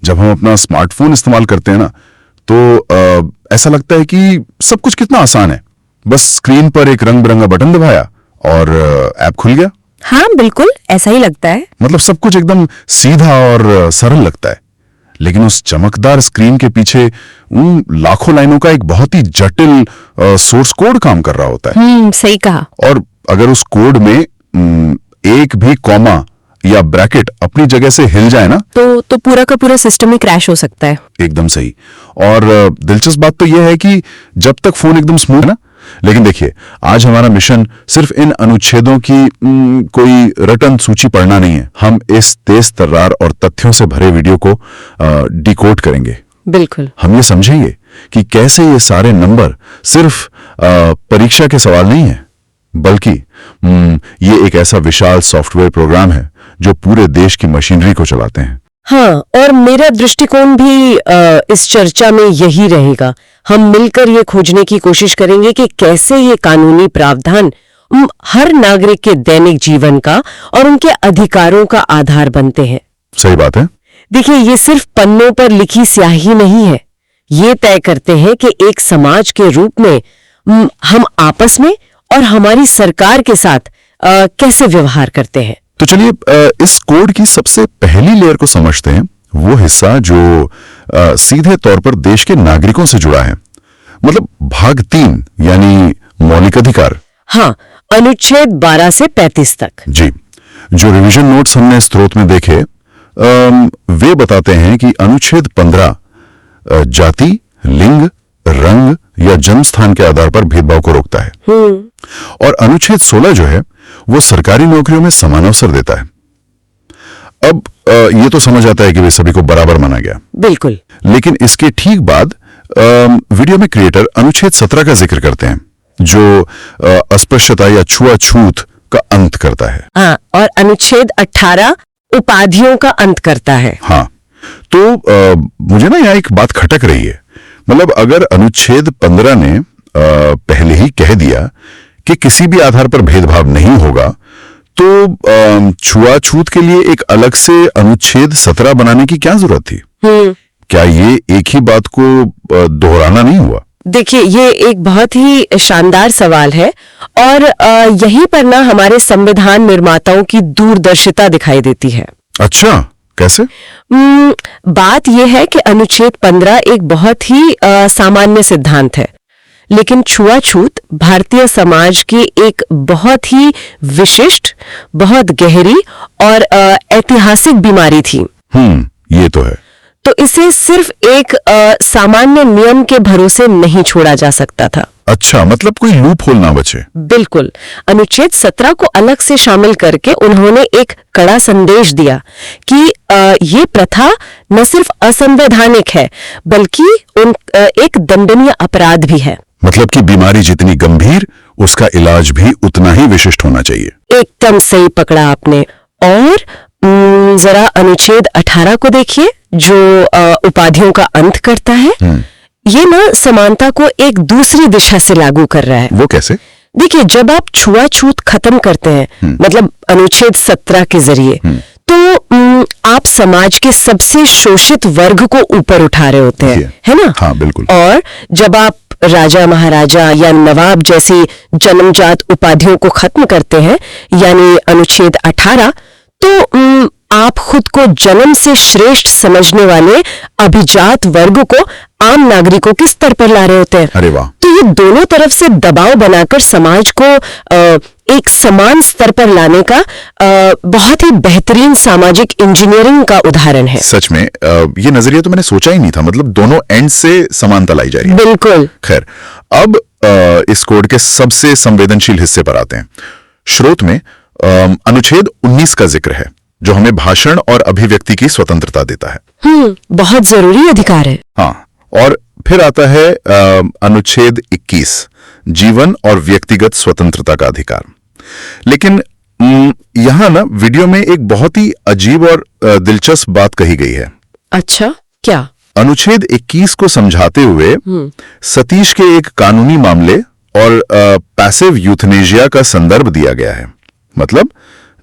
जब हम अपना स्मार्टफोन इस्तेमाल करते हैं ना, तो ऐसा लगता है कि सब कुछ कितना आसान है। बस स्क्रीन पर एक रंग बिरंगा बटन दबाया और ऐप खुल गया। हाँ, बिल्कुल ऐसा ही लगता है। मतलब सब कुछ एकदम सीधा और सरल लगता है, लेकिन उस चमकदार स्क्रीन के पीछे उन लाखों लाइनों का एक बहुत ही जटिल सोर्स कोड काम कर रहा होता है। सही कहा। और अगर उस कोड में एक भी कॉमा या ब्रैकेट अपनी जगह से हिल जाए ना, तो पूरा का पूरा सिस्टम ही क्रैश हो सकता है। एकदम सही। और दिलचस्प बात तो यह है कि जब तक फोन एकदम स्मूथ है ना, लेकिन देखिए, आज हमारा मिशन सिर्फ इन अनुच्छेदों की कोई रटन सूची पढ़ना नहीं है। हम इस तेज तर्रार और तथ्यों से भरे वीडियो को डिकोड करेंगे। बिल्कुल। हम ये समझेंगे कि कैसे ये सारे नंबर सिर्फ परीक्षा के सवाल नहीं है, बल्कि ये एक ऐसा विशाल सॉफ्टवेयर प्रोग्राम है जो पूरे देश की मशीनरी को चलाते हैं। हाँ, और मेरा दृष्टिकोण भी इस चर्चा में यही रहेगा। हम मिलकर ये खोजने की कोशिश करेंगे कि कैसे ये कानूनी प्रावधान हर नागरिक के दैनिक जीवन का और उनके अधिकारों का आधार बनते हैं। सही बात है। देखिए, ये सिर्फ पन्नों पर लिखी स्याही नहीं है। ये तय करते हैं कि एक समाज के रूप में हम आपस में और हमारी सरकार के साथ कैसे व्यवहार करते हैं। तो चलिए इस कोड की सबसे पहली लेयर को समझते हैं, वो हिस्सा जो सीधे तौर पर देश के नागरिकों से जुड़ा है। मतलब भाग 3 यानी मौलिक अधिकार। हाँ, अनुच्छेद 12 से 35 तक। जी, जो रिवीजन नोट्स हमने स्रोत में देखे वे बताते हैं कि अनुच्छेद 15 जाति, लिंग, रंग या जन्म स्थान के आधार पर भेदभाव को रोकता है। और अनुच्छेद 16 जो है वो सरकारी नौकरियों में समान अवसर देता है। अब ये तो समझ आता है कि वे सभी को बराबर माना गया। बिल्कुल। लेकिन इसके ठीक बाद वीडियो में क्रिएटर अनुच्छेद 17 का जिक्र करते हैं, जो अस्पृश्यता या छुआछूत का अंत करता है। हाँ, और अनुच्छेद 18 उपाधियों का अंत करता है। हाँ, तो मुझे ना यहाँ एक बात खटक रही है। मतलब अगर अनुच्छेद 15 ने पहले ही कह दिया कि किसी भी आधार पर भेदभाव नहीं होगा, तो छुआछूत के लिए एक अलग से अनुच्छेद 17 बनाने की क्या जरूरत थी? क्या ये एक ही बात को दोहराना नहीं हुआ? देखिए, ये एक बहुत ही शानदार सवाल है और यहीं पर ना हमारे संविधान निर्माताओं की दूरदर्शिता दिखाई देती है। अच्छा, कैसे? बात यह है कि अनुच्छेद 15 एक बहुत ही सामान्य सिद्धांत है, लेकिन छुआछूत भारतीय समाज की एक बहुत ही विशिष्ट, बहुत गहरी और ऐतिहासिक बीमारी थी। ये तो है। तो इसे सिर्फ एक सामान्य नियम के भरोसे नहीं छोड़ा जा सकता था। अच्छा, मतलब कोई लूप होल ना बचे। बिल्कुल। अनुच्छेद 17 को अलग से शामिल करके उन्होंने एक कड़ा संदेश दिया कि ये प्रथा न सिर्फ असंवैधानिक है, बल्कि एक दंडनीय अपराध भी है। मतलब कि बीमारी जितनी गंभीर, उसका इलाज भी उतना ही विशिष्ट होना चाहिए। एकदम सही पकड़ा आपने। और जरा अनुच्छेद 18 को देखिए, जो उपाधियों का अंत करता है। ये ना समानता को एक दूसरी दिशा से लागू कर रहा है। वो कैसे? देखिए, जब आप छुआछूत खत्म करते हैं, मतलब अनुच्छेद 17 के जरिए, तो आप समाज के सबसे शोषित वर्ग को ऊपर उठा रहे होते हैं, है ना? हाँ, बिल्कुल। और जब आप राजा, महाराजा या नवाब जैसी जन्मजात उपाधियों को खत्म करते हैं, यानी अनुच्छेद 18, तो आप खुद को जन्म से श्रेष्ठ समझने वाले अभिजात वर्ग को आम नागरिकों के स्तर पर ला रहे होते हैं। अरे वाह! तो ये दोनों तरफ से दबाव बनाकर समाज को एक समान स्तर पर लाने का बहुत ही बेहतरीन सामाजिक इंजीनियरिंग का उदाहरण है। सच में ये नजरिया तो मैंने सोचा ही नहीं था। मतलब दोनों एंड से समानता लाई जा रही है। बिल्कुल। खैर, अब इस कोड के सबसे संवेदनशील हिस्से पर आते हैं। स्रोत में अनुच्छेद 19 का जिक्र है, जो हमें भाषण और अभिव्यक्ति की स्वतंत्रता देता है। बहुत जरूरी अधिकार है। हाँ, और फिर आता है अनुच्छेद 21, जीवन और व्यक्तिगत स्वतंत्रता का अधिकार। लेकिन यहां ना वीडियो में एक बहुत ही अजीब और दिलचस्प बात कही गई है। अच्छा, क्या? अनुच्छेद 21 को समझाते हुए सतीश के एक कानूनी मामले और पैसिव यूथनेशिया का संदर्भ दिया गया है, मतलब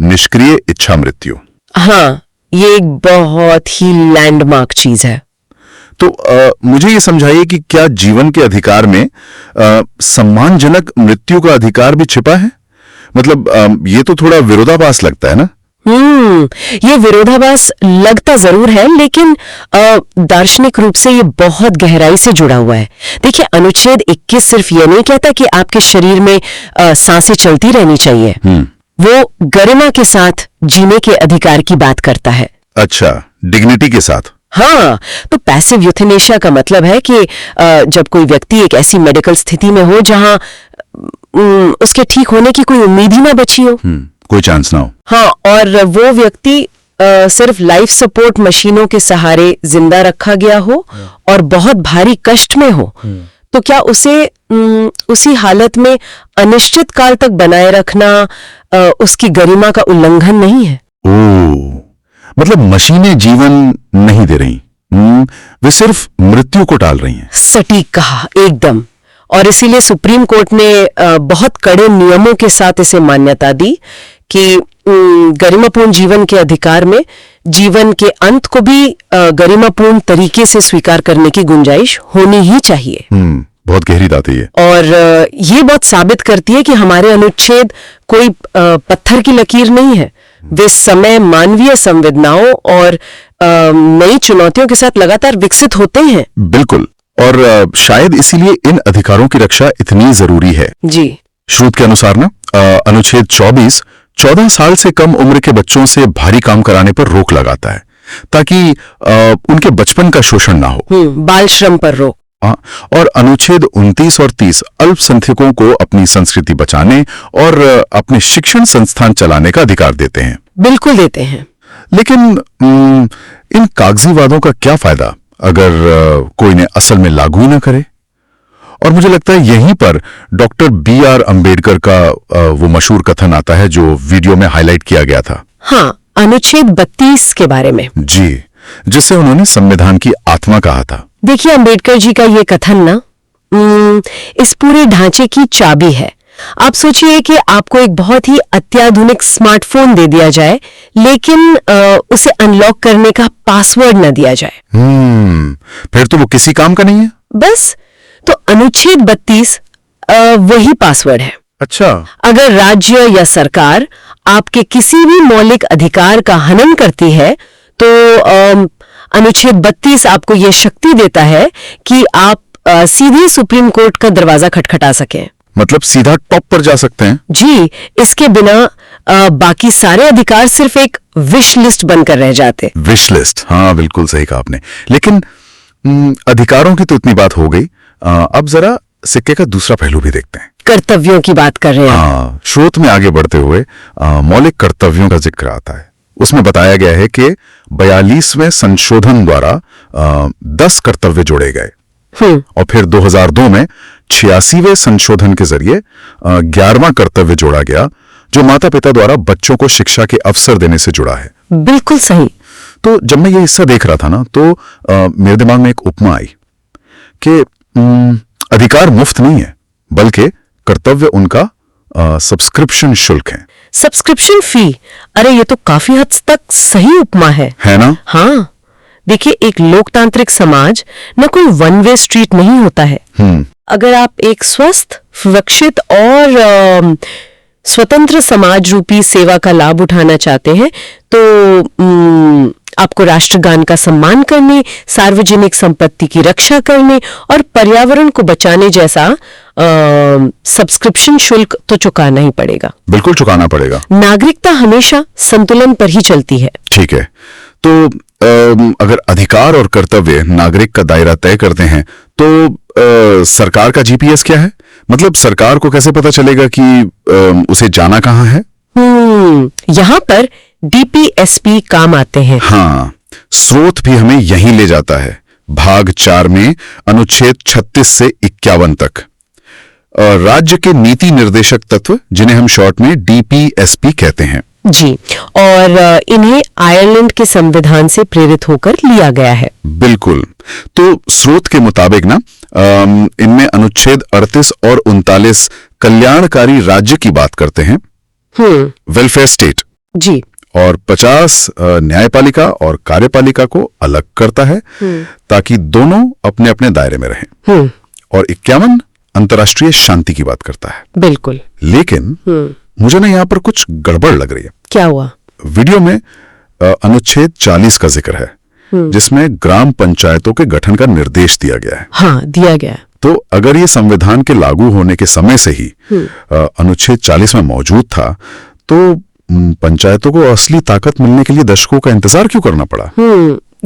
निष्क्रिय इच्छा मृत्यु। हाँ, ये एक बहुत ही लैंडमार्क चीज है। तो मुझे ये समझाइए कि क्या जीवन के अधिकार में सम्मानजनक मृत्यु का अधिकार भी छिपा है? मतलब ये तो थोड़ा विरोधाभास लगता है ना? ये विरोधाभास लगता जरूर है, लेकिन दार्शनिक रूप से ये बहुत गहराई से जुड़ा हुआ है। देखिए, अनुच्छेद 21 सिर्फ ये नहीं कहता कि आपके शरीर में सांसें चलती रहनी चाहिए। वो गरिमा के साथ जीने के अधिकार की बात करता है। अच्छा, डिग्निटी के साथ। हाँ, तो पैसिव यूथेनेशिया का मतलब है कि जब कोई व्यक्ति एक ऐसी मेडिकल स्थिति में हो जहां उसके ठीक होने की कोई उम्मीद ही ना बची हो, कोई चांस ना हो। हाँ, और वो व्यक्ति सिर्फ लाइफ सपोर्ट मशीनों के सहारे जिंदा रखा गया हो और बहुत भारी कष्ट में हो, तो क्या उसे उसी हालत में अनिश्चित काल तक बनाए रखना उसकी गरिमा का उल्लंघन नहीं है? ओह, मतलब मशीनें जीवन नहीं दे रही, वे सिर्फ मृत्यु को टाल रही हैं। सटीक कहा, एकदम। और इसीलिए सुप्रीम कोर्ट ने बहुत कड़े नियमों के साथ इसे मान्यता दी कि गरिमापूर्ण जीवन के अधिकार में जीवन के अंत को भी गरिमापूर्ण तरीके से स्वीकार करने की गुंजाइश होनी ही चाहिए। बहुत गहरी बात है ये। और ये बहुत साबित करती है कि हमारे अनुच्छेद कोई पत्थर की लकीर नहीं है। वे समय, मानवीय संवेदनाओं और नई चुनौतियों के साथ लगातार विकसित होते हैं। बिल्कुल, और शायद इसीलिए इन अधिकारों की रक्षा इतनी जरूरी है। जी। श्रुत के अनुसार ना अनुच्छेद 24 14 साल से कम उम्र के बच्चों से भारी काम कराने पर रोक लगाता है, ताकि उनके बचपन का शोषण ना हो। बाल श्रम पर रोक। और अनुच्छेद 29 और 30 अल्पसंख्यकों को अपनी संस्कृति बचाने और अपने शिक्षण संस्थान चलाने का अधिकार देते हैं। बिल्कुल देते हैं। लेकिन इन कागजी वादों का क्या फायदा अगर कोई इन्हें असल में लागू ही ना करे? और मुझे लगता है यहीं पर डॉक्टर B.R. अंबेडकर का वो मशहूर कथन आता है जो वीडियो में हाईलाइट किया गया था। हाँ, अनुच्छेद 32 के बारे में। जी, जिसे उन्होंने संविधान की आत्मा कहा था। देखिए, अंबेडकर जी का ये कथन ना इस पूरे ढांचे की चाबी है। आप सोचिए कि आपको एक बहुत ही अत्याधुनिक स्मार्टफोन दे दिया जाए, लेकिन उसे अनलॉक करने का पासवर्ड न दिया जाए। फिर तो वो किसी काम का नहीं है। बस, तो अनुच्छेद 32 वही पासवर्ड है। अच्छा। अगर राज्य या सरकार आपके किसी भी मौलिक अधिकार का हनन करती है, तो अनुच्छेद 32 आपको यह शक्ति देता है कि आप सीधे सुप्रीम कोर्ट का दरवाजा खटखटा सकें। मतलब सीधा टॉप पर जा सकते हैं। जी, इसके बिना बाकी सारे अधिकार सिर्फ एक विश लिस्ट बनकर रह जाते। विश लिस्ट, हाँ बिल्कुल सही कहा आपने। लेकिन अधिकारों की तो इतनी बात हो गई, अब जरा सिक्के का दूसरा पहलू भी देखते हैं। कर्तव्यों की बात कर रहे हैं। स्रोत में आगे बढ़ते हुए मौलिक कर्तव्यों का जिक्र आता है। उसमें बताया गया है कि 42वें संशोधन द्वारा 10 कर्तव्य जोड़े गए और फिर 2002 में 86वें संशोधन के जरिए 11वां कर्तव्य जोड़ा गया, जो माता पिता द्वारा बच्चों को शिक्षा के अवसर देने से जुड़ा है। बिल्कुल सही। तो जब मैं ये हिस्सा देख रहा था ना, तो मेरे दिमाग में एक उपमा आई कि अधिकार मुफ्त नहीं है, बल्कि कर्तव्य उनका सब्सक्रिप्शन शुल्क है। सब्सक्रिप्शन फी? अरे ये तो काफी हद तक सही उपमा है ना? हाँ, देखिए, एक लोकतांत्रिक समाज न कोई वन वे स्ट्रीट नहीं होता है। अगर आप एक स्वस्थ, सुरक्षित और स्वतंत्र समाज रूपी सेवा का लाभ उठाना चाहते हैं, तो आपको राष्ट्रगान का सम्मान करने, सार्वजनिक संपत्ति की रक्षा करने और पर्यावरण को बचाने जैसा सब्सक्रिप्शन शुल्क तो चुकाना ही पड़ेगा। बिल्कुल चुकाना पड़ेगा। नागरिकता हमेशा संतुलन पर ही चलती है। ठीक है, तो अगर अधिकार और कर्तव्य नागरिक का दायरा तय करते हैं, तो सरकार का जीपीएस क्या है? मतलब सरकार को कैसे पता चलेगा कि उसे जाना कहाँ है? यहाँ पर डीपीएसपी काम आते हैं। हाँ, स्रोत भी हमें यहीं ले जाता है। भाग 4 में अनुच्छेद 36 से 51 तक राज्य के नीति निर्देशक तत्व, जिन्हें हम शॉर्ट में डीपीएसपी कहते हैं। जी, और इन्हें आयरलैंड के संविधान से प्रेरित होकर लिया गया है। बिल्कुल। तो स्रोत के मुताबिक ना इनमें अनुच्छेद 38 और 39 कल्याणकारी राज्य की बात करते हैं, वेलफेयर स्टेट। जी। और 50 न्यायपालिका और कार्यपालिका को अलग करता है ताकि दोनों अपने अपने दायरे में रहें। और 51 अंतर्राष्ट्रीय शांति की बात करता है। बिल्कुल। लेकिन मुझे ना यहाँ पर कुछ गड़बड़ लग रही है। क्या हुआ? वीडियो में अनुच्छेद 40 का जिक्र है जिसमें ग्राम पंचायतों के गठन का निर्देश दिया गया है। हाँ, दिया गया। तो अगर ये संविधान के लागू होने के समय से ही अनुच्छेद 40 में मौजूद था तो पंचायतों को असली ताकत मिलने के लिए दशकों का इंतजार क्यों करना पड़ा?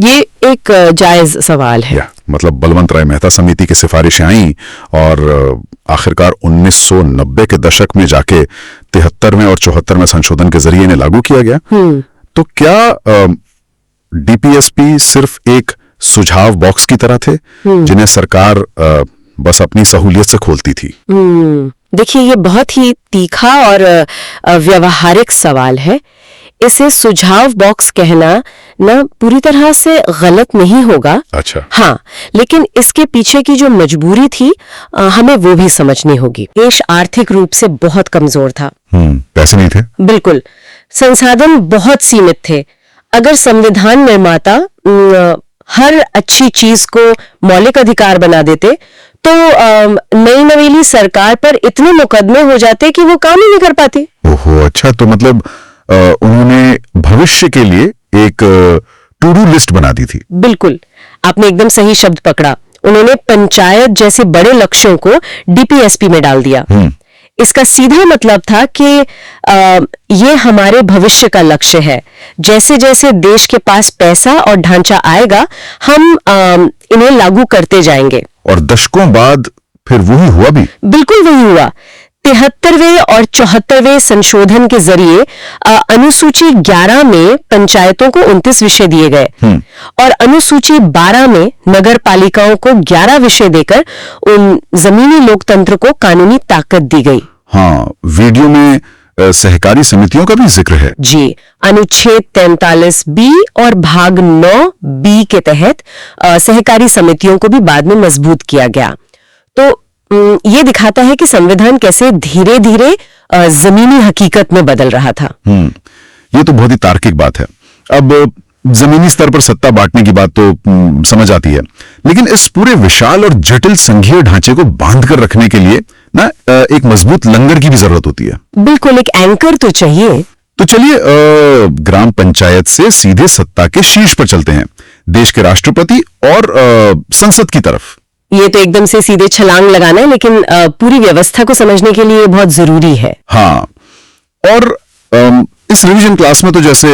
ये एक जायज सवाल है। मतलब बलवंत राय मेहता समिति की सिफारिशें आई और आखिरकार 1990 के दशक में जाके 73वें और 74वें संशोधन के जरिए इन्हें लागू किया गया। तो क्या डीपीएसपी सिर्फ एक सुझाव बॉक्स की तरह थे जिन्हें सरकार बस अपनी सहूलियत से खोलती थी? देखिए, ये बहुत ही तीखा और व्यवहारिक सवाल है। इसे सुझाव बॉक्स कहना ना पूरी तरह से गलत नहीं होगा। अच्छा। हाँ, लेकिन इसके पीछे की जो मजबूरी थी हमें वो भी समझनी होगी। देश आर्थिक रूप से बहुत कमजोर था। पैसे नहीं थे। बिल्कुल, संसाधन बहुत सीमित थे। अगर संविधान निर्माता हर अच्छी चीज को मौलिक अधिकार बना देते तो नई नवेली सरकार पर इतने मुकदमे हो जाते कि वो काम ही नहीं कर पाती। ओहो, अच्छा। तो मतलब उन्होंने भविष्य के लिए एक टू डू लिस्ट बना दी थी। बिल्कुल, आपने एकदम सही शब्द पकड़ा। उन्होंने पंचायत जैसे बड़े लक्ष्यों को डीपीएसपी में डाल दिया। इसका सीधा मतलब था कि ये हमारे भविष्य का लक्ष्य है। जैसे जैसे देश के पास पैसा और ढांचा आएगा हम इन्हें लागू करते जाएंगे। और दशकों बाद फिर वही हुआ भी। बिल्कुल वही हुआ। 73वें और 74वें संशोधन के जरिए अनुसूची 11 में पंचायतों को 29 विषय दिए गए और अनुसूची 12 में नगर पालिकाओं को 11 विषय देकर उन जमीनी लोकतंत्र को कानूनी ताकत दी गई। हाँ, वीडियो में सहकारी समितियों का भी जिक्र है। जी, अनुच्छेद 43B और भाग 9B के तहत सहकारी समितियों को भी बाद में मजबूत किया गया। तो ये दिखाता है कि संविधान कैसे धीरे धीरे जमीनी हकीकत में बदल रहा था। ये तो बहुत ही तार्किक बात है। अब जमीनी स्तर पर सत्ता बांटने की बात तो समझ आती है, लेकिन इस पूरे विशाल और जटिल संघीय ढांचे को बांध कर रखने के लिए ना एक मजबूत लंगर की भी जरूरत होती है। बिल्कुल, एक एंकर तो चाहिए। तो चलिए ग्राम पंचायत से सीधे सत्ता के शीर्ष पर चलते हैं, देश के राष्ट्रपति और संसद की तरफ। ये तो एकदम से सीधे छलांग लगाना है, लेकिन पूरी व्यवस्था को समझने के लिए बहुत जरूरी है। हाँ, और इस रिवीजन क्लास में तो जैसे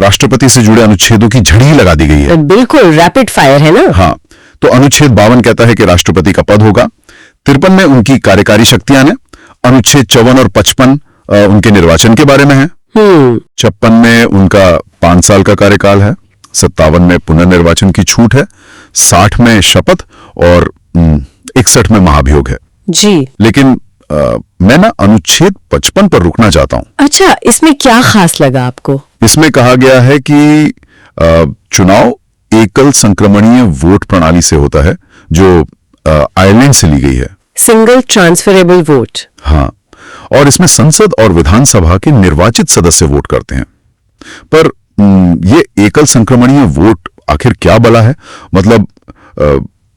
राष्ट्रपति से जुड़े अनुच्छेदों की झड़ी लगा दी गई है। बिल्कुल, रैपिड फायर है ना। हाँ, तो अनुच्छेद 52 कहता है कि राष्ट्रपति का पद होगा। 53 में उनकी कार्यकारी शक्तियां हैं। अनुच्छेद 54 और 55 उनके निर्वाचन के बारे में है। 56 में उनका 5 साल का कार्यकाल है। 57 में पुनर्निर्वाचन की छूट है। 60 में शपथ और 61 में महाभियोग है। जी, लेकिन मैं ना अनुच्छेद 55 पर रुकना चाहता हूं। अच्छा, इसमें क्या खास लगा आपको? इसमें कहा गया है कि चुनाव एकल संक्रमणीय वोट प्रणाली से होता है जो आयरलैंड से ली गई है। Single transferable vote. हाँ, और इसमें संसद और विधानसभा के निर्वाचित सदस्य वोट करते हैं। पर ये एकल संक्रमणीय वोट आखिर क्या बला है? मतलब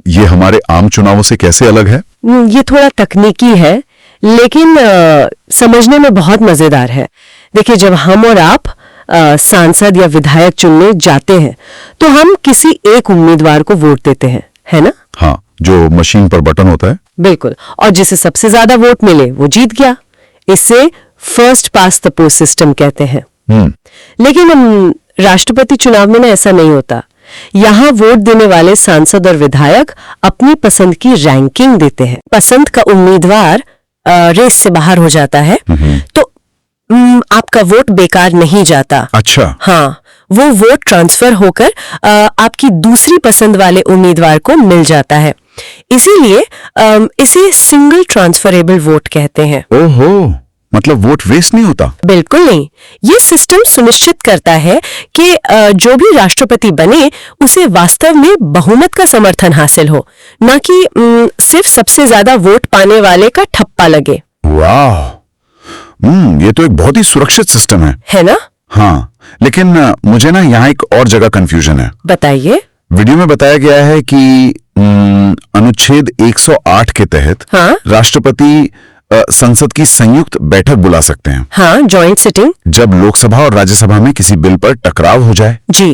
ये हमारे आम चुनावों से कैसे अलग है? ये थोड़ा तकनीकी है, लेकिन समझने में बहुत मजेदार है। देखिए, जब हम और आप सांसद या विधायक चुनने जाते हैं तो हम किसी एक उम्मीदवार को वोट देते हैं, है ना? हाँ, जो मशीन पर बटन होता है। बिल्कुल, और जिसे सबसे ज्यादा वोट मिले वो जीत गया। इसे first past the post system कहते हैं। लेकिन राष्ट्रपति चुनाव में ना ऐसा नहीं होता। यहाँ वोट देने वाले सांसद और विधायक अपनी पसंद की रैंकिंग देते हैं। पसंद का उम्मीदवार रेस से बाहर हो जाता है तो आपका वोट बेकार नहीं जाता। अच्छा। हाँ, वो वोट ट्रांसफर होकर आपकी दूसरी पसंद वाले उम्मीदवार को मिल जाता है। इसीलिए इसे सिंगल ट्रांसफरेबल वोट कहते हैं। ओहो, मतलब वोट वेस्ट नहीं होता? बिल्कुल नहीं। ये सिस्टम सुनिश्चित करता है कि जो भी राष्ट्रपति बने उसे वास्तव में बहुमत का समर्थन हासिल हो, न कि सिर्फ सबसे ज्यादा वोट पाने वाले का ठप्पा लगे। वाह, ये तो एक बहुत ही सुरक्षित सिस्टम है ना? हाँ, लेकिन मुझे ना यहाँ एक और जगह कंफ्यूजन है। बताइए। वीडियो में बताया गया है कि अनुच्छेद 108 के तहत हाँ? राष्ट्रपति संसद की संयुक्त बैठक बुला सकते हैं। हाँ, जॉइंट सिटिंग। जब लोकसभा और राज्यसभा में किसी बिल पर टकराव हो जाए। जी।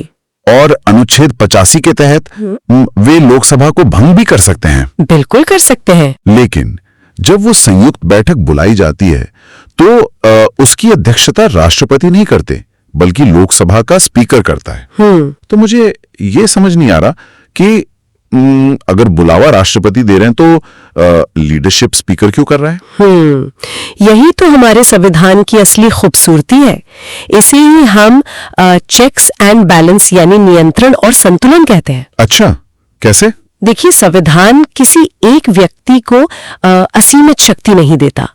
और अनुच्छेद 85 के तहत वे लोकसभा को भंग भी कर सकते हैं। बिल्कुल कर सकते हैं। लेकिन जब वो संयुक्त बैठक बुलाई जाती है तो उसकी अध्यक्षता राष्ट्रपति नहीं करते बल्कि लोकसभा का स्पीकर करता है। तो मुझे ये समझ नहीं आ रहा कि अगर बुलावा राष्ट्रपति दे रहे हैं तो लीडरशिप स्पीकर क्यों कर रहा है? यही तो हमारे संविधान की असली खूबसूरती है। इसे ही हम चेक्स एंड बैलेंस यानी नियंत्रण और संतुलन कहते हैं। अच्छा, कैसे? देखिए, संविधान किसी एक व्यक्ति को असीमित शक्ति नहीं देता।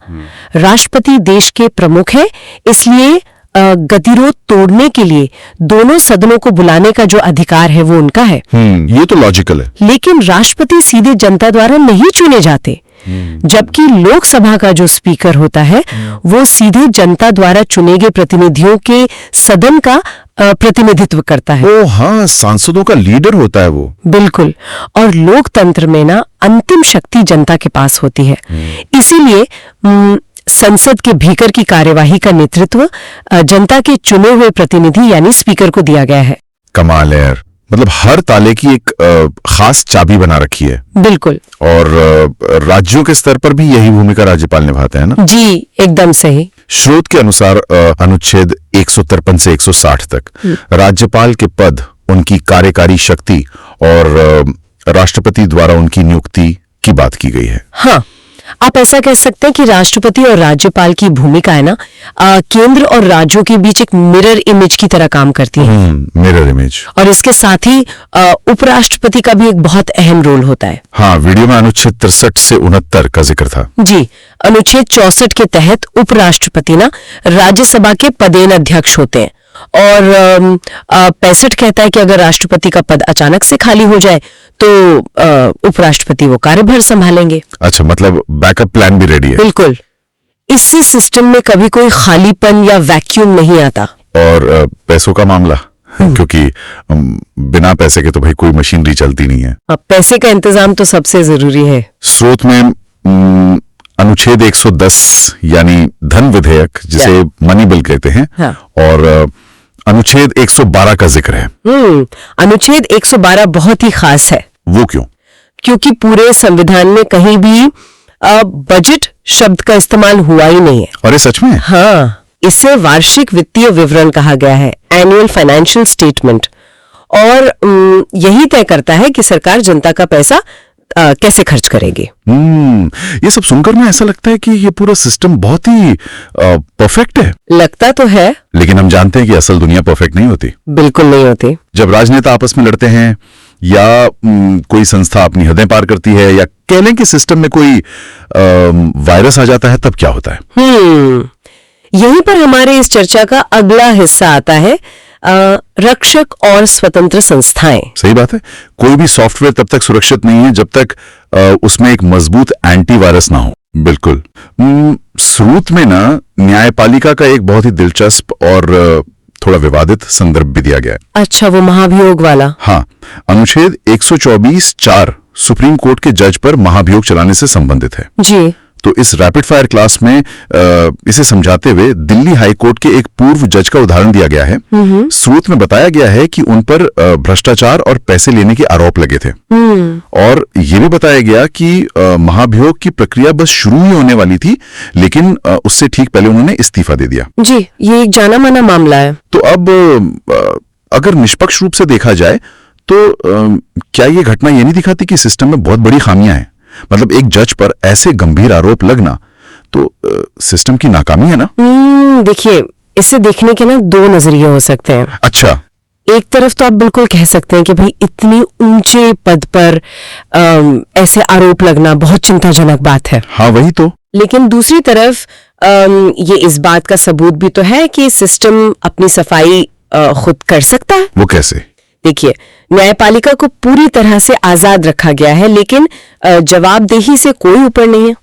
राष्ट्रपति देश के प्रमुख है, इसलिए गतिरोध तोड़ने के लिए दोनों सदनों को बुलाने का जो अधिकार है वो उनका है। ये तो लॉजिकल है। लेकिन राष्ट्रपति सीधे जनता द्वारा नहीं चुने जाते, जबकि लोकसभा का जो स्पीकर होता है वो सीधे जनता द्वारा चुने गए प्रतिनिधियों के सदन का प्रतिनिधित्व करता है। ओ हाँ, सांसदों का लीडर होता है वो। बिल्कुल। और लोकतंत्र में ना अंतिम शक्ति जनता के पास होती है। इसीलिए संसद के भीतर की कार्यवाही का नेतृत्व जनता के चुने हुए प्रतिनिधि यानी स्पीकर को दिया गया है। कमाल है यार, मतलब हर ताले की एक खास चाबी बना रखी है। बिल्कुल। और राज्यों के स्तर पर भी यही भूमिका राज्यपाल निभाते हैं ना? जी, एकदम सही। स्रोत के अनुसार अनुच्छेद 153 से 160 तक राज्यपाल के पद, उनकी कार्यकारी शक्ति और राष्ट्रपति द्वारा उनकी नियुक्ति की बात की गई है। हाँ, आप ऐसा कह सकते हैं कि राष्ट्रपति और राज्यपाल की भूमिका है ना केंद्र और राज्यों के बीच एक मिरर इमेज की तरह काम करती है। Mirror image. और इसके साथ ही उपराष्ट्रपति का भी एक बहुत अहम रोल होता है। हाँ, वीडियो में अनुच्छेद 63 से 69 का जिक्र था। जी, अनुच्छेद 64 के तहत उपराष्ट्रपति ना राज्यसभा के पदेन अध्यक्ष होते हैं और 65 कहता है कि अगर राष्ट्रपति का पद अचानक से खाली हो जाए तो उपराष्ट्रपति वो कार्यभार संभालेंगे। अच्छा, मतलब बैकअप प्लान भी रेडी है। बिल्कुल। इससे सिस्टम में कभी कोई खालीपन या वैक्यूम नहीं आता। और पैसों का मामला, क्योंकि बिना पैसे के तो भाई कोई मशीनरी चलती नहीं है। पैसे का इंतजाम तो सबसे जरूरी है। स्रोत में अनुच्छेद 110 यानी धन विधेयक, जिसे मनी बिल कहते हैं। हाँ। और अनुच्छेद 112 का जिक्र है। अनुच्छेद 112 बहुत ही खास है। वो क्यों? क्योंकि पूरे संविधान में कहीं भी बजट शब्द का इस्तेमाल हुआ ही नहीं है। अरे सच में? हाँ, इसे वार्षिक वित्तीय विवरण कहा गया है, एनुअल फाइनेंशियल स्टेटमेंट। और यही तय करता है कि सरकार जनता का पैसा कैसे खर्च करेगी। ये सब सुनकर ना ऐसा लगता है कि ये पूरा सिस्टम बहुत ही परफेक्ट है। लगता तो है, लेकिन हम जानते हैं कि असल दुनिया परफेक्ट नहीं होती। बिल्कुल नहीं होती। जब राजनेता आपस में लड़ते हैं या कोई संस्था अपनी हदें पार करती है या कह लें कि सिस्टम में कोई वायरस आ जाता है, तब क्या होता है? यहीं पर हमारे इस चर्चा का अगला हिस्सा आता है, रक्षक और स्वतंत्र संस्थाएं। सही बात है। कोई भी सॉफ्टवेयर तब तक सुरक्षित नहीं है जब तक उसमें एक मजबूत एंटीवायरस ना हो। बिल्कुल। स्रोत में ना न्यायपालिका का एक बहुत ही दिलचस्प और थोड़ा विवादित संदर्भ भी दिया गया है। अच्छा, वो महाभियोग वाला? हाँ, अनुच्छेद 124(4) सुप्रीम कोर्ट के जज पर महाभियोग चलाने से संबंधित है। जी। तो इस रैपिड फायर क्लास में इसे समझाते हुए दिल्ली हाई कोर्ट के एक पूर्व जज का उदाहरण दिया गया है। स्रोत में बताया गया है कि उन पर भ्रष्टाचार और पैसे लेने के आरोप लगे थे। और ये भी बताया गया कि महाभियोग की प्रक्रिया बस शुरू ही होने वाली थी, लेकिन उससे ठीक पहले उन्होंने इस्तीफा दे दिया। जी, ये एक जाना माना मामला है। तो अब अगर निष्पक्ष रूप से देखा जाए तो क्या ये घटना ये नहीं दिखाती कि सिस्टम में बहुत बड़ी खामियां हैं? मतलब एक जज पर ऐसे गंभीर आरोप लगना तो सिस्टम की नाकामी है ना? देखिए, इसे देखने के ना दो नजरिए हो सकते हैं। अच्छा। एक तरफ तो आप बिल्कुल कह सकते हैं कि भाई इतनी ऊंचे पद पर ऐसे आरोप लगना बहुत चिंताजनक बात है। हाँ, वही तो। लेकिन दूसरी तरफ ये इस बात का सबूत भी तो है कि सिस्टम अपनी सफाई खुद कर सकता है। वो कैसे? देखिए, न्यायपालिका को पूरी तरह से आजाद रखा गया है, लेकिन जवाबदेही से कोई ऊपर नहीं है।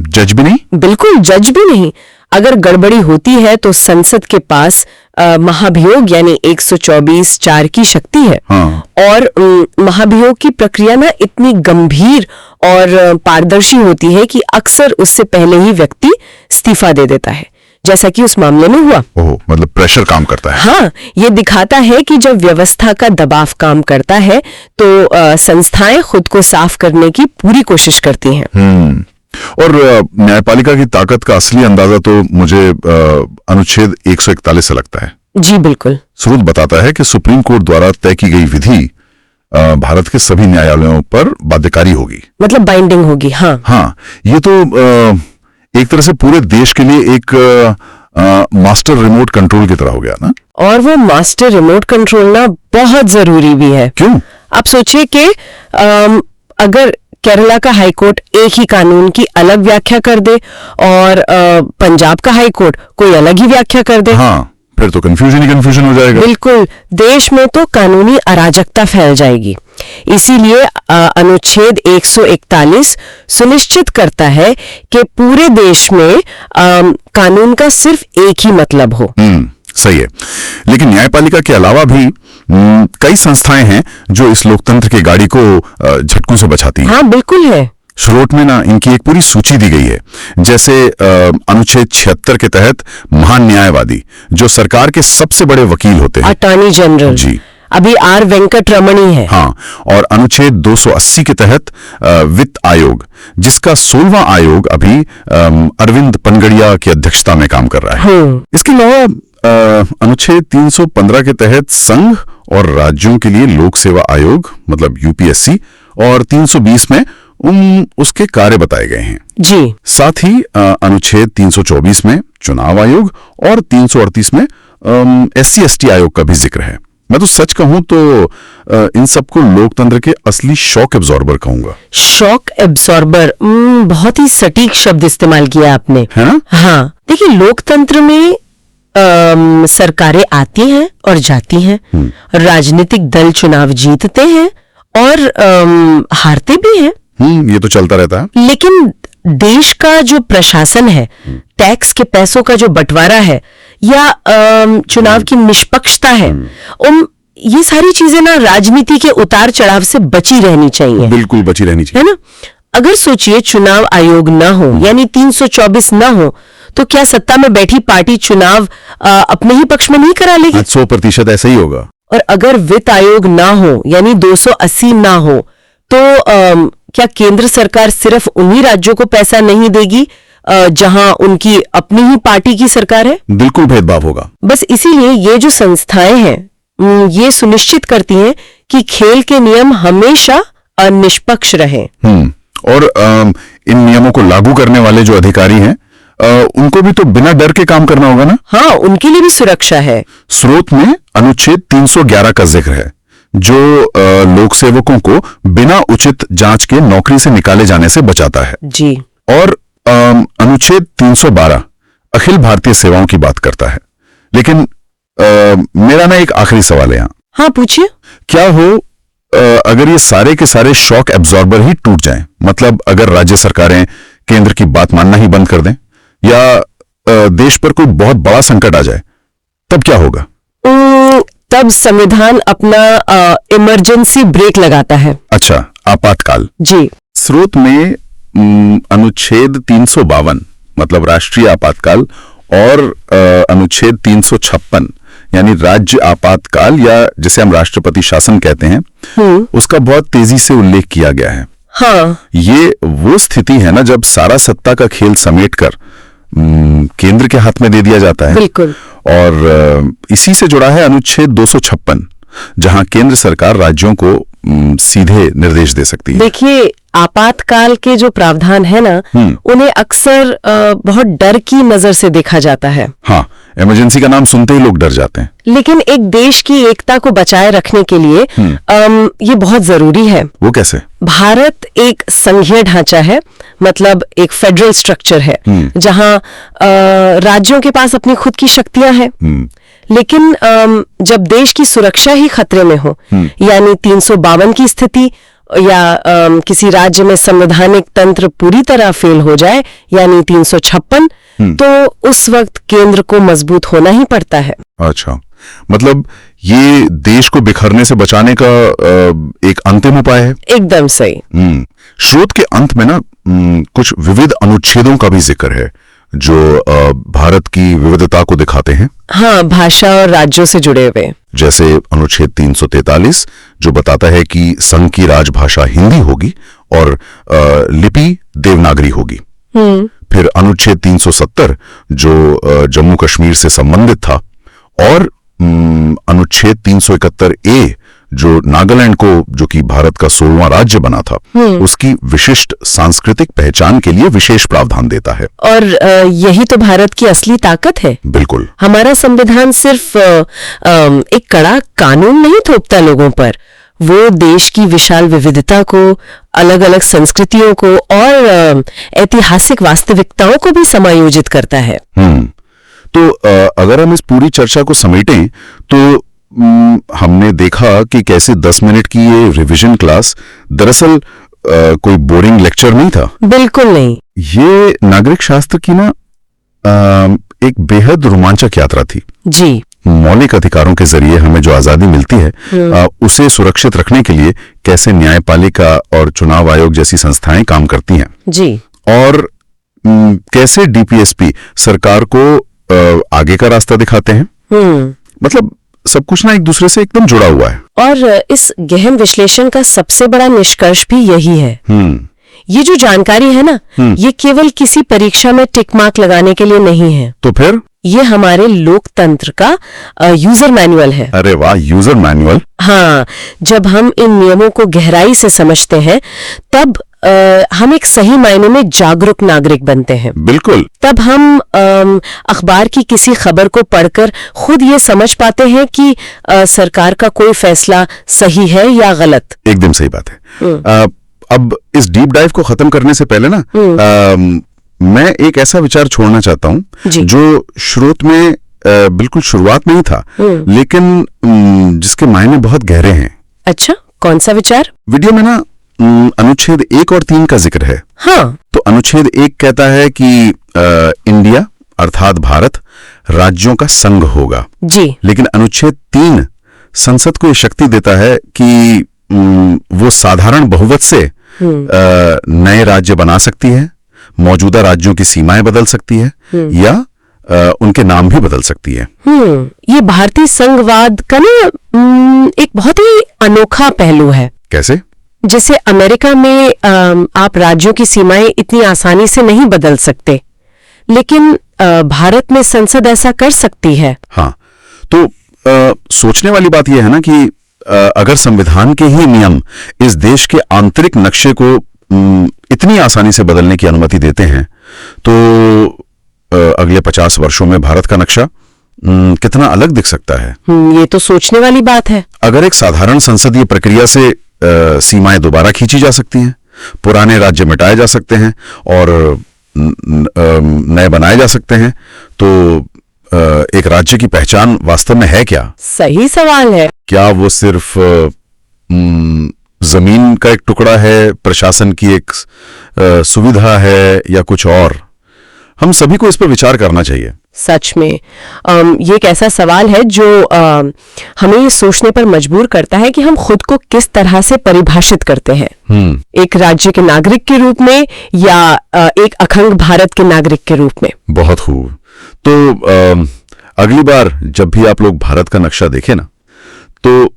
जज भी नहीं? बिल्कुल, जज भी नहीं। अगर गड़बड़ी होती है तो संसद के पास महाभियोग यानी 124(4) की शक्ति है। हाँ। और महाभियोग की प्रक्रिया ना इतनी गंभीर और पारदर्शी होती है कि अक्सर उससे पहले ही व्यक्ति इस्तीफा दे देता है, जैसा कि उस मामले में हुआ। ओह, मतलब प्रेशर काम करता है। हाँ, ये दिखाता है कि जब व्यवस्था का दबाव काम करता है तो संस्थाएं खुद को साफ करने की पूरी कोशिश करती हैं। और न्यायपालिका की ताकत का असली अंदाजा तो मुझे अनुच्छेद 141 से लगता है। जी बिल्कुल। स्रोत बताता है कि सुप्रीम कोर्ट द्वारा तय की गई विधि भारत के सभी न्यायालयों पर बाध्यकारी होगी, मतलब बाइंडिंग होगी। हाँ, ये तो एक तरह से पूरे देश के लिए एक मास्टर रिमोट कंट्रोल की तरह हो गया ना। और वो मास्टर रिमोट कंट्रोल ना बहुत जरूरी भी है। क्यों? आप सोचिए कि अगर केरला का हाईकोर्ट एक ही कानून की अलग व्याख्या कर दे और पंजाब का हाईकोर्ट कोई अलग ही व्याख्या कर दे, हाँ, फिर तो कंफ्यूजन ही कंफ्यूजन हो जाएगा। बिल्कुल, देश में तो कानूनी अराजकता फैल जाएगी। इसीलिए अनुच्छेद 141 सुनिश्चित करता है कि पूरे देश में कानून का सिर्फ एक ही मतलब हो। सही है। लेकिन न्यायपालिका के अलावा भी कई संस्थाएं हैं जो इस लोकतंत्र की गाड़ी को झटकों से बचाती हैं। हाँ बिल्कुल है। स्रोत में ना इनकी एक पूरी सूची दी गई है। जैसे अनुच्छेद 76 के तहत महान न्यायवादी, जो सरकार के सबसे बड़े वकील होते हैं, अटॉर्नी जनरल। जी, अभी आर वेंकट रमणी है। हाँ। और अनुच्छेद 280 के तहत वित्त आयोग, जिसका 16वां आयोग अभी अरविंद पनगड़िया की अध्यक्षता में काम कर रहा है। इसके अलावा अनुच्छेद 315 के तहत संघ और राज्यों के लिए लोक सेवा आयोग मतलब यूपीएससी, और 320 में उसके कार्य बताए गए हैं। जी। साथ ही अनुच्छेद 324 में चुनाव आयोग और 338 में SC/ST आयोग का भी जिक्र है। मैं तो सच कहूं तो इन सबको लोकतंत्र के असली शॉक एब्जॉर्बर कहूंगा। शॉक एब्जॉर्बर, बहुत ही सटीक शब्द इस्तेमाल किया आपने, है ना? हाँ, देखिए लोकतंत्र में सरकारें आती हैं और जाती हैं, राजनीतिक दल चुनाव जीतते हैं और हारते भी हैं। ये तो चलता रहता है। लेकिन देश का जो प्रशासन है, टैक्स के पैसों का जो बंटवारा है या चुनाव की निष्पक्षता है, ये सारी चीजें ना राजनीति के उतार चढ़ाव से बची रहनी चाहिए। बिल्कुल बची रहनी चाहिए, है ना? अगर सोचिए चुनाव आयोग ना हो यानी 324 ना हो तो क्या सत्ता में बैठी पार्टी चुनाव अपने ही पक्ष में नहीं करा लेगी? 100% ऐसा ही होगा। और अगर वित्त आयोग ना हो यानी 280 ना हो तो क्या केंद्र सरकार सिर्फ उन्हीं राज्यों को पैसा नहीं देगी जहां उनकी अपनी ही पार्टी की सरकार है? बिल्कुल भेदभाव होगा। बस इसीलिए ये जो संस्थाएं हैं ये सुनिश्चित करती हैं कि खेल के नियम हमेशा निष्पक्ष रहें। और इन नियमों को लागू करने वाले जो अधिकारी हैं उनको भी तो बिना डर के काम करना होगा ना? हाँ, उनके लिए भी सुरक्षा है। स्रोत में अनुच्छेद 311 का जिक्र है, जो लोक सेवकों को बिना उचित जांच के नौकरी से निकाले जाने से बचाता है। जी। और अनुच्छेद 312 अखिल भारतीय सेवाओं की बात करता है। लेकिन मेरा ना एक आखिरी सवाल है यहाँ। हाँ पूछिए। क्या हो अगर ये सारे के सारे शॉक एब्जॉर्बर ही टूट जाएं, मतलब अगर राज्य सरकारें केंद्र की बात मानना ही बंद कर दें या देश पर कोई बहुत बड़ा संकट आ जाए, तब क्या होगा? तब संविधान अपना इमरजेंसी ब्रेक लगाता है। अच्छा, आपातकाल। जी। स्रोत में अनुच्छेद 352 मतलब राष्ट्रीय आपातकाल और अनुच्छेद 356 यानी राज्य आपातकाल या जिसे हम राष्ट्रपति शासन कहते हैं, उसका बहुत तेजी से उल्लेख किया गया है। हाँ। ये वो स्थिति है ना जब सारा सत्ता का खेल समेटकर केंद्र के हाथ में दे दिया जाता है। बिल्कुल। और इसी से जुड़ा है अनुच्छेद 256 जहां केंद्र सरकार राज्यों को सीधे निर्देश दे सकती है। देखिए, आपातकाल के जो प्रावधान है ना, उन्हें अक्सर बहुत डर की नजर से देखा जाता है। हाँ, इमरजेंसी का नाम सुनते ही लोग डर जाते हैं। लेकिन एक देश की एकता को बचाए रखने के लिए ये बहुत जरूरी है। वो कैसे? भारत एक संघीय ढांचा है, मतलब एक फेडरल स्ट्रक्चर है जहां राज्यों के पास अपनी खुद की शक्तियां हैं। लेकिन जब देश की सुरक्षा ही खतरे में हो, यानी 352 की स्थिति या किसी राज्य में संवैधानिक तंत्र पूरी तरह फेल हो जाए, यानी 356, तो उस वक्त केंद्र को मजबूत होना ही पड़ता है। अच्छा, मतलब ये देश को बिखरने से बचाने का एक अंतिम उपाय है। एकदम सही। स्रोत के अंत में ना कुछ विविध अनुच्छेदों का भी जिक्र है जो भारत की विविधता को दिखाते हैं। हाँ, भाषा और राज्यों से जुड़े हुए। जैसे अनुच्छेद 343 जो बताता है कि संघ की राजभाषा हिंदी होगी और लिपि देवनागरी होगी। फिर अनुच्छेद 370 जो जम्मू कश्मीर से संबंधित था, और अनुच्छेद 371 ए जो नागालैंड को, जो कि भारत का 16वां राज्य बना था, उसकी विशिष्ट सांस्कृतिक पहचान के लिए विशेष प्रावधान देता है। और यही तो भारत की असली ताकत है। बिल्कुल। हमारा संविधान सिर्फ एक कड़ा कानून नहीं थोपता लोगों पर, वो देश की विशाल विविधता को, अलग अलग संस्कृतियों को और ऐतिहासिक वास्तविकताओं को भी समायोजित करता है। तो अगर हम इस पूरी चर्चा को समेटें तो हमने देखा कि कैसे 10 मिनट की ये रिवीजन क्लास दरअसल कोई बोरिंग लेक्चर नहीं था। बिल्कुल नहीं। ये नागरिक शास्त्र की ना एक बेहद रोमांचक यात्रा थी। जी। मौलिक अधिकारों के जरिए हमें जो आजादी मिलती है उसे सुरक्षित रखने के लिए कैसे न्यायपालिका और चुनाव आयोग जैसी संस्थाएं काम करती हैं। जी। और कैसे डीपीएसपी सरकार को आगे का रास्ता दिखाते हैं। मतलब सब कुछ ना एक दूसरे से एकदम जुड़ा हुआ है। और इस गहन विश्लेषण का सबसे बड़ा निष्कर्ष भी यही है। ये जो जानकारी है ना, ये केवल किसी परीक्षा में टिक मार्क लगाने के लिए नहीं है। तो फिर ये हमारे लोकतंत्र का यूजर मैनुअल है। अरे वाह, यूजर मैनुअल। हाँ, जब हम इन नियमों को गहराई से समझते हैं तब हम एक सही मायने में जागरूक नागरिक बनते हैं। बिल्कुल। तब हम अखबार की किसी खबर को पढ़कर खुद ये समझ पाते हैं कि सरकार का कोई फैसला सही है या गलत। एकदम सही बात है। अब इस डीप डाइव को खत्म करने से पहले ना मैं एक ऐसा विचार छोड़ना चाहता हूं जो स्रोत में बिल्कुल शुरुआत में ही था, लेकिन जिसके मायने बहुत गहरे हैं। अच्छा, कौन सा विचार? वीडियो में ना अनुच्छेद 1 और 3 का जिक्र है। हाँ। तो अनुच्छेद 1 कहता है कि इंडिया अर्थात भारत राज्यों का संघ होगा। जी। लेकिन अनुच्छेद 3 संसद को ये शक्ति देता है कि वो साधारण बहुमत से नए राज्य बना सकती है, मौजूदा राज्यों की सीमाएं बदल सकती है या उनके नाम भी बदल सकती है। ये भारतीय संघवाद का ना एक बहुत ही अनोखा पहलू है। कैसे? जैसे अमेरिका में आप राज्यों की सीमाएं इतनी आसानी से नहीं बदल सकते, लेकिन भारत में संसद ऐसा कर सकती है। हाँ, तो सोचने वाली बात यह है ना कि अगर संविधान के ही नियम इस देश के आंतरिक नक्शे को इतनी आसानी से बदलने की अनुमति देते हैं, तो अगले 50 वर्षों में भारत का नक्शा कितना अलग दिख सकता है। ये तो सोचने वाली बात है। अगर एक साधारण संसदीय प्रक्रिया से सीमाएं दोबारा खींची जा सकती हैं, पुराने राज्य मिटाए जा सकते हैं और नए बनाए जा सकते हैं, तो एक राज्य की पहचान वास्तव में है क्या? सही सवाल है। क्या वो सिर्फ जमीन का एक टुकड़ा है, प्रशासन की एक सुविधा है, या कुछ और? हम सभी को इस पर विचार करना चाहिए। सच में ये एक ऐसा सवाल है जो हमें ये सोचने पर मजबूर करता है कि हम खुद को किस तरह से परिभाषित करते हैं, एक राज्य के नागरिक के रूप में या एक अखंड भारत के नागरिक के रूप में। बहुत खूब। तो अगली बार जब भी आप लोग भारत का नक्शा देखें ना, तो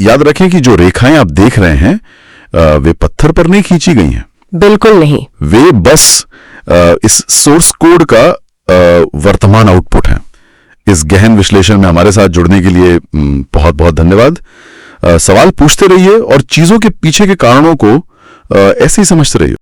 याद रखें कि जो रेखाएं आप देख रहे हैं वे पत्थर पर नहीं खींची गई हैं। बिल्कुल नहीं। वे बस इस सोर्स कोड का वर्तमान आउटपुट है। इस गहन विश्लेषण में हमारे साथ जुड़ने के लिए बहुत बहुत धन्यवाद। सवाल पूछते रहिए और चीजों के पीछे के कारणों को ऐसे ही समझते रहिए।